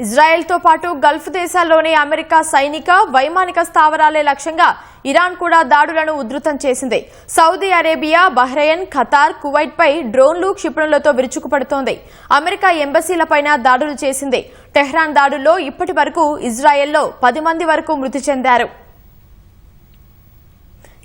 ఇజ్రాయెల్తో పాటు గల్ఫ్ దేశాల్లోని అమెరికా సైనిక వైమానిక స్థావరాలే లక్ష్యంగా ఇరాన్ కూడా దాడులను ఉధృతం చేసింది. Saudi Arabia, Bahrain, Qatar, Kuwait పై డ్రోన్లు, క్షిపణులతో విరుచుకుపడుతోంది. అమెరికా ఎంబసీలపైన దాడులు చేసింది. టెహ్రాన్ దాడుల్లో ఇప్పటి వరకు ఇజ్రాయెల్లో 10 మంది వరకు మృతి చెందారు.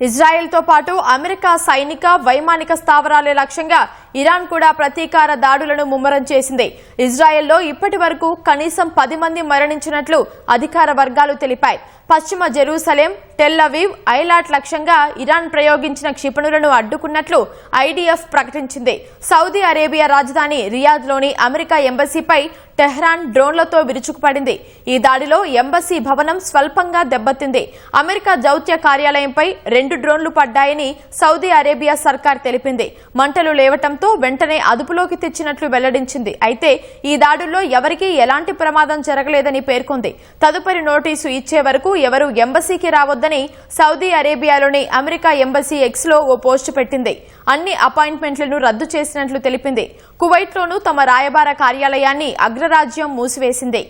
ఇజ్రాయెల్తో పాటు అమెరికా సైనిక వైమానిక స్థావరాలే లక్ష్యంగా ఇరాన్ కూడా ప్రతీకార దాడులను ముమ్మరం చేసింది. ఇజ్రాయెల్లో ఇప్పటి వరకు కనీసం 10 మంది మరణించినట్లు అధికార వర్గాలు తెలిపాయి. పశ్చిమ జెరూసలేం, టెల్ అవీవ్, ఐలాట్ లక్ష్యంగా ఇరాన్ ప్రయోగించిన క్షిపణులను అడ్డుకున్నట్లు ఐడిఎఫ్ ప్రకటించింది. సౌదీ అరేబియా రాజధాని రియాద్లోని అమెరికా ఎంబసీపై టెహ్రాన్ డ్రోన్లతో విరుచుకుపడింది. ఈ దాడిలో ఎంబసీ భవనం స్వల్పంగా దెబ్బతింది. అమెరికా దౌత్య కార్యాలయంపై 2 డ్రోన్లు పడ్డాయని సౌదీ అరేబియా సర్కార్ తెలిపింది. మంటలు లేవటంతో వెంటనే అదుపులోకి తెచ్చినట్లు వెల్లడించింది. అయితే ఈ దాడుల్లో ఎవరికీ ఎలాంటి ప్రమాదం జరగలేదని పేర్కొంది. తదుపరి నోటీసు ఇచ్చే వరకు ఎవరూ ఎంబసీకి రావద్దని సౌదీ అరేబియాలోని అమెరికా ఎంబసీ ఎక్స్లో ఓ పోస్టు పెట్టింది. అన్ని అపాయింట్మెంట్లను రద్దు చేసినట్లు తెలిపింది. కువైట్లోనూ తమ రాయబార కార్యాలయాన్ని అగ్రరాజ్యం మూసివేసింది.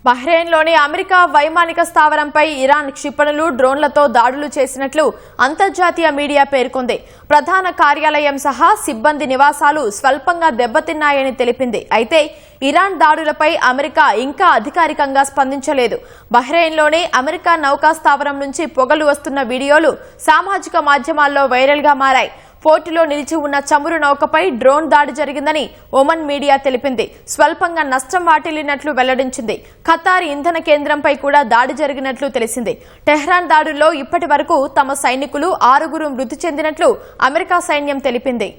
బహ్రెయిన్లోని అమెరికా వైమానిక స్థావరంపై ఇరాన్ క్షిపణులు, డ్రోన్లతో దాడులు చేసినట్లు అంతర్జాతీయ మీడియా పేర్కొంది. ప్రధాన కార్యాలయం సహా సిబ్బంది నివాసాలు స్వల్పంగా దెబ్బతిన్నాయని తెలిపింది. అయితే ఇరాన్ దాడులపై అమెరికా ఇంకా అధికారికంగా స్పందించలేదు. బహ్రెయిన్లోని అమెరికా నౌకా స్థావరం నుంచి పొగలు వస్తున్న వీడియోలు సామాజిక మాధ్యమాల్లో వైరల్గా మారాయి. పోర్టులో నిలిచి ఉన్న చమురు నౌకపై డ్రోన్ దాడి జరిగిందని ఒమన్ మీడియా తెలిపింది. స్వల్పంగా నష్టం వాటిల్లినట్లు వెల్లడించింది. ఖతార్ ఇంధన కేంద్రంపై కూడా దాడి జరిగినట్లు తెలిసింది. టెహ్రాన్ దాడుల్లో ఇప్పటి వరకు తమ సైనికులు 6 మృతి చెందినట్లు అమెరికా సైన్యం తెలిపింది.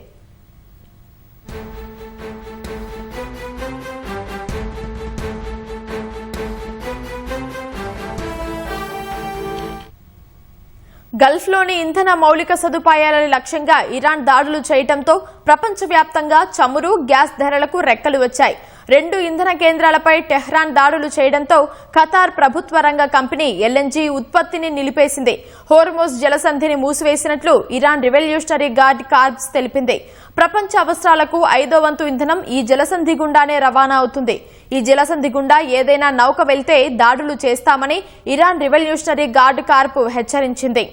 గల్ఫ్లోని ఇంధన మౌలిక సదుపాయాల లక్ష్యంగా ఇరాన్ దాడులు చేయడంతో ప్రపంచవ్యాప్తంగా చమురు, గ్యాస్ ధరలకు రెక్కలు వచ్చాయి. 2 ఇంధన కేంద్రాలపై టెహ్రాన్ దాడులు చేయడంతో ఖతార్ ప్రభుత్వ రంగ కంపెనీ ఎల్ఎన్జీ ఉత్పత్తిని నిలిపేసింది. హోర్ముజ్ జలసంధిని మూసివేసినట్లు ఇరాన్ రెవల్యూషనరీ గార్డ్ కార్ప్స్ తెలిపింది. ప్రపంచ అవసరాలకు 5వ వంతు ఇంధనం ఈ జలసంధి గుండానే రవాణా అవుతుంది. ఈ జలసంధి గుండా ఏదైనా నౌక వెళ్తే దాడులు చేస్తామని ఇరాన్ రెవల్యూషనరీ గార్డ్ కార్ప్ హెచ్చరించింది.